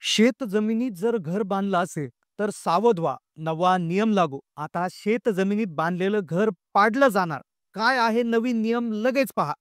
शेत जमिनीत जर घर बांधलं असेल तर सावध व्हा. नवा नियम लागू. आता शेत जमिनीत बांधलेलं घर पाडलं जाणार. काय आहे नवीन नियम लगेच पहा.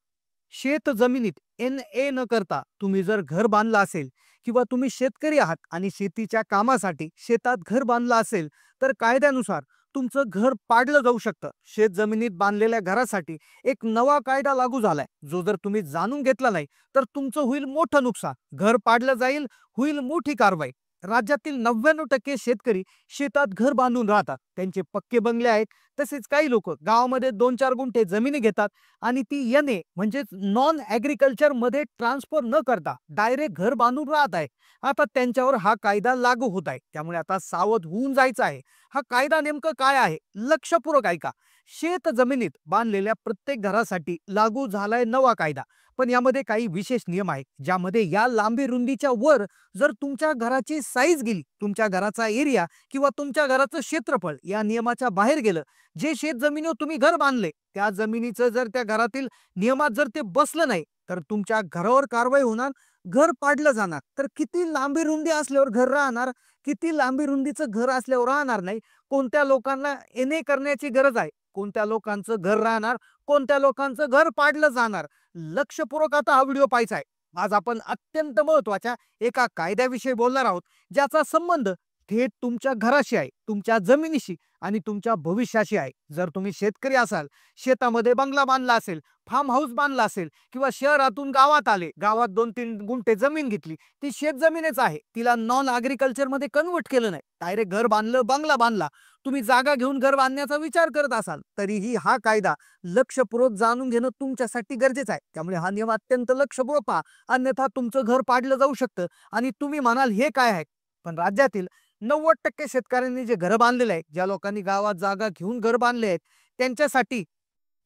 शेत जमिनीत NA न करता तुम्ही जर घर बांधलं असेल किंवा तुम्ही शेतकरी आहात आणि शेतीच्या कामासाठी शेतात घर बांधलं असेल तर कायद्यानुसार तुमचं घर पाडलं जाऊ शकतं. शेत जमिनीत बांधलेल्या घरासाठी एक नवा कायदा लागू झालाय, जो जर तुम्ही जाणून घेतला नाही तर तुमचं होईल मोठं नुकसान. घर पाडलं जाईल, होईल मोठी कारवाई. राज्यातील 99% शेतकरी शेतात घर बांधून राहतात. त्यांचे पक्के बंगले आहेत. तसेच काही लोक गावामध्ये 2-4 गुंठे जमिनी घेतात आणि ती NA म्हणजेच नॉन ॲग्रिकल्चर मध्ये ट्रान्सफर न करता डायरेक्ट घर बांधून राहत आहे. आता त्यांच्यावर हा कायदा लागू होत आहे. त्यामुळे आता सावध होऊन जायचं आहे. हा कायदा नेमकं काय आहे लक्षपूर्वक ऐका. शेत जमिनीत बांधलेल्या प्रत्येक घरासाठी लागू झालाय नवा कायदा. पण यामध्ये काही विशेष नियम आहेत, ज्यामध्ये या लांबी रुंदीच्या वर जर तुमच्या घराची साईज गेली, तुमच्या घराचा एरिया किंवा तुमच्या घराचं क्षेत्रफळ या नियमाच्या बाहेर गेलं, जे शेत जमिनीवर तुम्ही घर बांधले त्या जमिनीचं जर त्या घरातील नियमात जर ते बसलं नाही तर तुमच्या घरावर कारवाई होणार. घर पाडलं जाणार. तर किती लांबी रुंदी असल्यावर घर राहणार, किती लांबी रुंदीचं घर असल्यावर राहणार नाही. कोणत्या लोकांना NA करण्याची गरज आहे, कोणत्या लोकांचं घर राहणार, कोणत्या लोकांचं घर पाडलं जाणार. लक्षपूर्वक आता हा व्हिडिओ पाहायचा आहे. आज आपण अत्यंत महत्त्वाच्या एका कायद्याविषयी बोलणार आहोत, ज्याचा संबंध थेट तुमच्या घराशी आहे, तुमच्या जमिनीशी आणि तुमच्या भविष्याशी आहे. जर तुम्ही शेतकरी असाल, शेतामध्ये बंगला बांधला असेल, फार्म हाऊस बांधला असेल किंवा शहरातून गावात आले, गावात 2-3 गुंठे जमीन घेतली, ती शेत जमीनच आहे, तिला नॉन ॲग्रिकल्चर मध्ये कन्व्हर्ट केलं नाही, डायरेक्ट घर बांधलं, बंगला बांधला, तुम्ही जागा घेऊन घर बांधण्याचा विचार करत असाल, तरीही हा कायदा लक्षपूर्वक जाणून घेणं तुमच्यासाठी गरजेचं आहे. त्यामुळे हा नियम अत्यंत लक्षपूर्वक पहा, अन्यथा तुमचं घर पाडलं जाऊ शकतं आणि तुम्ही म्हणाल हे काय आहे. पण राज्यातील 90% शेतकऱ्यांनी जे घर बांधलेले आहेत, ज्या लोकांनी गावात जागा घेऊन घर बांधले आहेत, त्यांच्यासाठी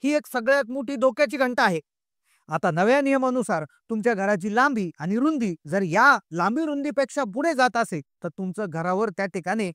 ही एक सगळ्यात मोठी धोक्याची घंटा आहे. आता नव्या नियमानुसार तुमच्या घराची लांबी आणि रुंदी जर या लांबी रुंदीपेक्षा पुढे जात असेल तर तुमचं घरावर त्या ठिकाणी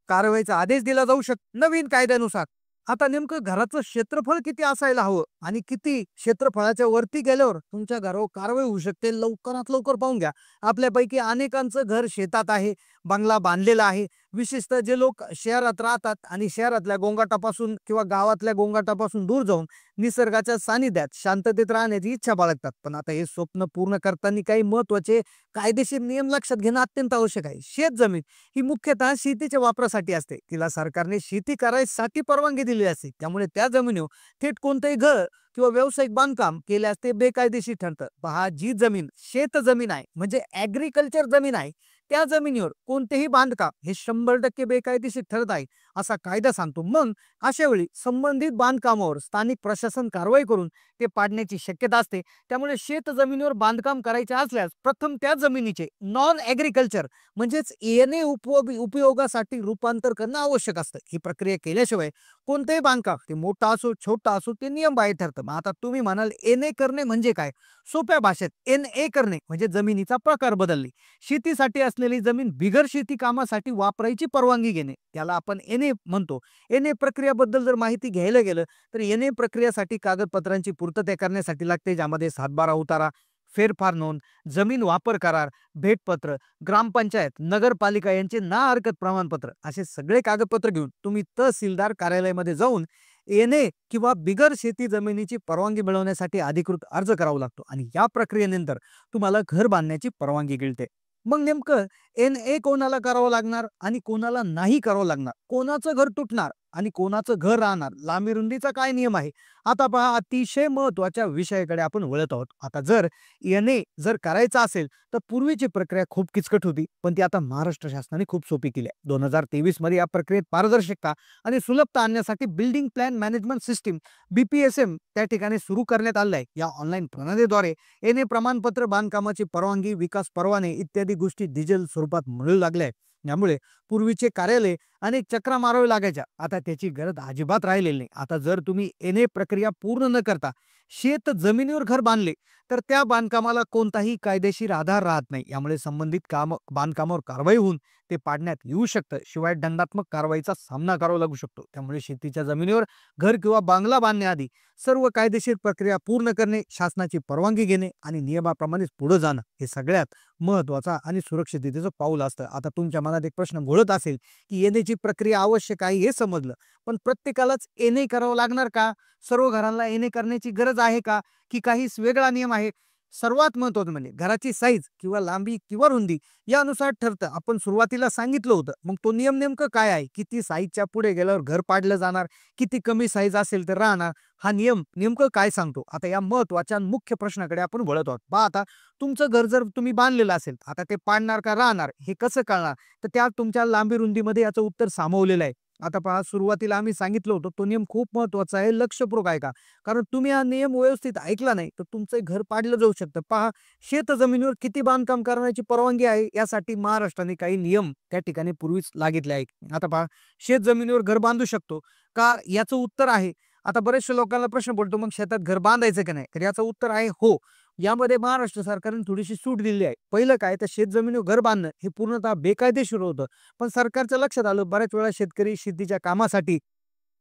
कारवाईचा आदेश दिला जाऊ शकतो नवीन कायद्यानुसार. आता नेमकं घराचं क्षेत्रफळ किती असायला हवं आणि किती क्षेत्रफळाच्या वरती गेल्यावर तुमच्या घरावर कारवाई होऊ शकते, लवकरात लवकर पाहून घ्या. आपल्यापैकी अनेकांचं घर शेतात आहे, बंगला बांधलेला आहे. विशेषतः जे लोक शहरात राहतात आणि शहरातल्या गोंगाटापासून किंवा गावातल्या गोंगाटापासून दूर जाऊन निसर्गाच्या सानिध्यात शांततेत राहण्याची इच्छा बाळगतात. पण आता हे स्वप्न पूर्ण करताना काही महत्त्वाचे कायदेशीर नियम लक्षात घेणं अत्यंत आवश्यक आहे. शेत जमीन ही मुख्यतः शेतीच्या वापरासाठी असते. तिला सरकारने शेती करायसाठी परवानगी दिली असते. त्यामुळे त्या जमिनीवर थेट कोणतंही घर किंवा व्यावसायिक बांधकाम केल्यास ते बेकायदेशीर ठरतं. पहा, जी जमीन शेत जमीन आहे म्हणजे ॲग्रिकल्चर जमीन आहे, त्या जमिनीवर कोणतेही बांधकाम हे 100% बेकायदेशीर ठरत आहे असा कायदा सांगतो. मग अशा वेळी संबंधित बांधकामावर स्थानिक प्रशासन कारवाई करून ते पाडण्याची शक्यता असते. त्यामुळे शेत जमिनीवर बांधकाम करायचे असल्यास प्रथम त्या जमिनीचे नॉन ॲग्रिकल्चर म्हणजेच NA उपयोगासाठी रूपांतर करणं आवश्यक असतं. ही प्रक्रिया केल्याशिवाय कोणतेही बांधकाम ते मोठा असो छोटा असो ते नियमबाह्य ठरतं. मग आता तुम्ही म्हणाल NA करणे म्हणजे काय? सोप्या भाषेत NA करणे म्हणजे जमिनीचा प्रकार बदलणे. शेतीसाठी असलेली जमीन बिगर शेती कामासाठी वापरायची परवानगी घेणे, त्याला आपण NA म्हणतो. NA प्रक्रियाबद्दल जर माहिती घ्यायला गेलं तर NA प्रक्रियासाठी कागदपत्रांची पूर्तता करण्यासाठी लागते, ज्यामध्ये सातबारा उतारा, फेरफार नोंद, जमीन वापर करार, भेटपत्र, ग्रामपंचायत, नगरपालिका यांचे ना हरकत प्रमाणपत्र असे सगळे कागदपत्र घेऊन तुम्ही तहसीलदार कार्यालयामध्ये जाऊन NA किंवा बिगर शेती जमिनीची परवानगी मिळवण्यासाठी अधिकृत अर्ज करावा लागतो आणि या प्रक्रियेनंतर तुम्हाला घर बांधण्याची परवानगी मिळते. मग नेमकं NA कोणाला करावं लागणार आणि कोणाला नाही करावं लागणार, कोणाचं घर तुटणार आणि कोणाचं घर राहणार, लांबी रुंदीचा काय नियम आहे. आता पहा, अतिशय महत्वाच्या विषयाकडे आपण वळत आहोत. आता जर NA जर करायचं असेल तर पूर्वीची प्रक्रिया खूप किचकट होती, पण ती आता महाराष्ट्र शासनाने खूप सोपी केली आहे. 2023 मध्ये या प्रक्रियेत पारदर्शकता आणि सुलभता आणण्यासाठी building plan management system BPSM त्या ठिकाणी सुरू करण्यात आलं आहे. या ऑनलाईन प्रणालीद्वारे NA प्रमाणपत्र, बांधकामाची परवानगी, विकास परवाने इत्यादी गोष्टी डिजिटल स्वरूपात मिळू लागल्या आहेत. त्यामुळे पूर्वीचे कार्यालय अनेक चक्रा मारावे लागायच्या, आता त्याची गरज अजिबात राहिलेली नाही. आता जर तुम्ही NA प्रक्रिया पूर्ण न करता शेत जमिनीवर घर बांधले तर त्या बांधकामाला कोणताही कायदेशीर आधार राहत नाही. यामुळे संबंधित बांधकामावर कारवाई होऊन ते पाडण्यात येऊ शकतं. शिवाय दंडात्मक कारवाईचा सामना करावा लागू शकतो. त्यामुळे शेतीच्या जमिनीवर घर किंवा बांगला बांधण्याआधी सर्व कायदेशीर प्रक्रिया पूर्ण करणे, शासनाची परवानगी घेणे आणि नियमाप्रमाणेच पुढे जाणं हे सगळ्यात महत्वाचा आणि सुरक्षिततेचं पाऊल असतं. आता तुमच्या मनात एक प्रश्न घोळत असेल की येण्याची प्रक्रिया आवश्यक आहे हे समजलं, पण प्रत्येकालाच येणे करावं लागणार का? सर्व घरांना येणे करण्याची गरज आहे का? की काही वेगळा नियम आहे? सर्वात महत्त्वाचं म्हणजे घराची साईज किंवा लांबी किंवा रुंदी यानुसार ठरतं. आपण सुरुवातीला सांगितलं होतं. मग तो नियम नेमकं काय आहे? किती साईजच्या पुढे गेल्यावर घर पाडलं जाणार? किती कमी साईज असेल तर राहणार? हा नियम नेमकं काय सांगतो? आता या महत्त्वाच्या आणि मुख्य प्रश्नाकडे आपण वळत आहोत. पहा आता तुमचं घर जर तुम्ही बांधलेलं असेल, आता ते पाडणार का राहणार हे कसं कळणार? तर त्या तुमच्या लांबी रुंदीमध्ये याचं उत्तर सामावलेलं आहे. आता पहा सुरुवातीला आम्ही सांगितलं होतं तो नियम खूप महत्त्वाचा आहे. लक्षपूर्वक ऐका. कारण तुम्ही हा नियम व्यवस्थित ऐकला नाही तर तुमचं घर पाडलं जाऊ शकतं. पहा शेत जमिनीवर किती बांधकाम करण्याची परवानगी आहे यासाठी महाराष्ट्राने काही नियम त्या ठिकाणी पूर्वीच लागितले आहेत. आता पहा शेत जमिनीवर घर बांधू शकतो का याचं उत्तर आहे. आता बरेचशा लोकांना प्रश्न पडतो मग शेतात घर बांधायचं की नाही, तर याचं उत्तर आहे हो. यामध्ये महाराष्ट्र सरकारने थोडीशी सूट दिली आहे. पहिलं काय तर शेत जमिनीवर घर बांधणं हे पूर्णतः बेकायदेशीर होतं. पण सरकारच्या लक्षात आलं बऱ्याच वेळा शेतकरी शेतीच्या कामासाठी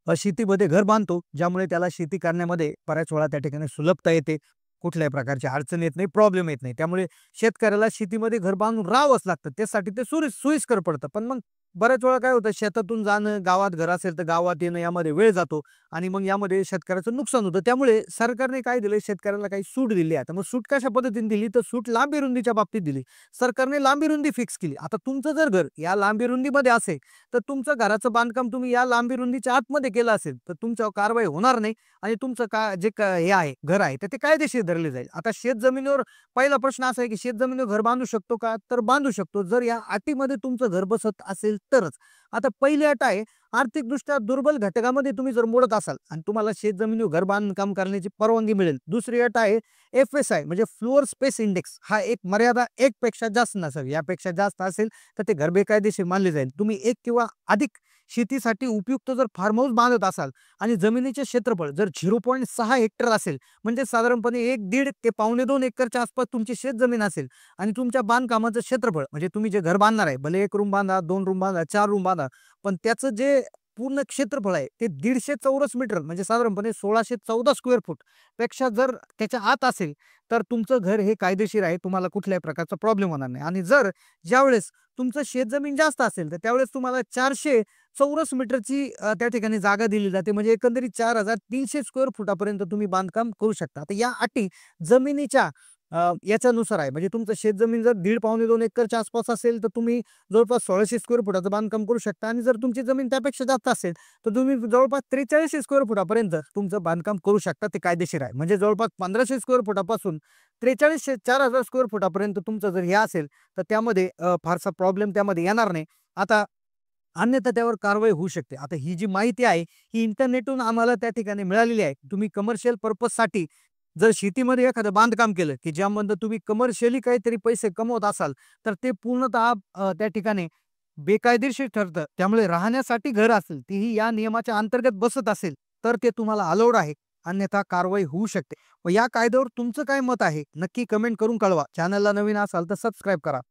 शेतीमध्ये घर बांधतो, ज्यामुळे त्याला शेती करण्यामध्ये बऱ्याच वेळा त्या ठिकाणी सुलभता येते. कुठल्याही प्रकारची अडचण येत नाही, प्रॉब्लेम येत नाही. त्यामुळे शेतकऱ्याला शेतीमध्ये घर बांधून राहावंच लागतं. त्यासाठी ते सोयीस्कर पडतं. पण मग बऱ्याच वेळा काय होतं शेतातून जाणं, गावात घर असेल तर गावात येणं यामध्ये वेळ जातो आणि मग यामध्ये शेतकऱ्याचं नुकसान होतं. त्यामुळे सरकारने काय दिलं शेतकऱ्याला काही सूट दिली आहे. तर मग सूट कशा पद्धतीने दिली तर सूट लांबी रुंदीच्या बाबतीत दिली. सरकारने लांबी रुंदी फिक्स केली. आता तुमचं जर घर या लांबी रुंदीमध्ये असेल तर तुमचं घराचं बांधकाम तुम्ही या लांबी रुंदीच्या आतमध्ये केलं असेल तर तुमच्यावर कारवाई होणार नाही आणि तुमचं हे आहे घर आहे तर ते कायदेशीर धरले जाईल. आता शेत जमिनीवर पहिला प्रश्न असा आहे की शेत जमिनीवर घर बांधू शकतो का? तर बांधू शकतो जर या अटीमध्ये तुमचं घर बसत असेल तरच. आता पहिली अट आहे आर्थिकदृष्ट्या दुर्बल घटकामध्ये तुम्ही जर मोडत असाल आणि तुम्हाला शेत जमिनीवर घर बांधकाम करण्याची परवानगी मिळेल. दुसरी अट आहे FSI म्हणजे फ्लोअर स्पेस इंडेक्स हा एक मर्यादा 1 पेक्षा जास्त नसावी. यापेक्षा जास्त असेल तर ते घर बेकायदेशीर मानले जाईल. तुम्ही 1 किंवा अधिक शेतीसाठी उपयुक्त जर फार्म हाऊस बांधत असाल आणि जमिनीचे क्षेत्रफळ जर 0.6 हेक्टर असेल म्हणजे साधारणपणे 1-1.5 ते 2.25 एकरच्या आसपास तुमची शेत जमीन असेल आणि तुमच्या बांधकामाचं क्षेत्रफळ म्हणजे तुम्ही जे घर बांधणार आहे भले 1 रूम बांधा, 2 रूम बांधा, 4 रूम बांधा, पण त्याचं जे पूर्ण क्षेत्रफळ आहे ते 150 चौरस मीटर म्हणजे साधारणपणे 1614 स्क्वेअर फूट पेक्षा जर त्याच्या आत असेल तर तुमचं घर हे कायदेशीर आहे. तुम्हाला कुठल्याही प्रकारचा प्रॉब्लेम होणार नाही. आणि जर ज्यावेळेस तुमचं शेतजमीन जास्त असेल तर त्यावेळेस तुम्हाला 400 चौरस मीटरची त्या ठिकाणी जागा दिली जाते म्हणजे एकंदरीत 4300 स्क्वेअर फुटापर्यंत तुम्ही बांधकाम करू शकता. आता या अटी जमिनीच्या याच्यानुसार आहे. म्हणजे तुमचं शेतजमीन जर 1.5-2 एकरच्या आसपास असेल तर तुम्ही जवळपास 1600 स्क्वेअर फुटाचं बांधकाम करू शकता आणि जर तुमची जमीन त्यापेक्षा जास्त असेल तर तुम्ही जवळपास 4300 स्क्वेअर फुटापर्यंत तुमचं बांधकाम करू शकता. ते कायदेशीर आहे. म्हणजे जवळपास 1500 स्क्वेअर फुटापासून 4300 4000 स्क्वेअर फुटापर्यंत तुमचं जर हे असेल तर त्यामध्ये फारसा प्रॉब्लेम त्यामध्ये येणार नाही. आता अन्यथा त्यावर कारवाई होऊ शकते. आता ही जी माहिती आहे ही इंटरनेटहून आम्हाला त्या ठिकाणी मिळालेली आहे. तुम्ही कमर्शियल पर्पजसाठी जर शेतीमध्ये एखादं बांधकाम केलं की ज्यामध्ये तुम्ही कमर्शियली काहीतरी पैसे कमवत असाल तर ते पूर्णतः त्या ठिकाणी बेकायदेशीर ठरतं. त्यामुळे राहण्यासाठी घर असेल तेही या नियमाच्या अंतर्गत बसत असेल तर ते तुम्हाला अलाउड आहे. अन्यथा कारवाई होऊ शकते. व या कायद्यावर तुमचं काय मत आहे नक्की कमेंट करून कळवा. चॅनलला नवीन असाल तर सबस्क्राईब करा.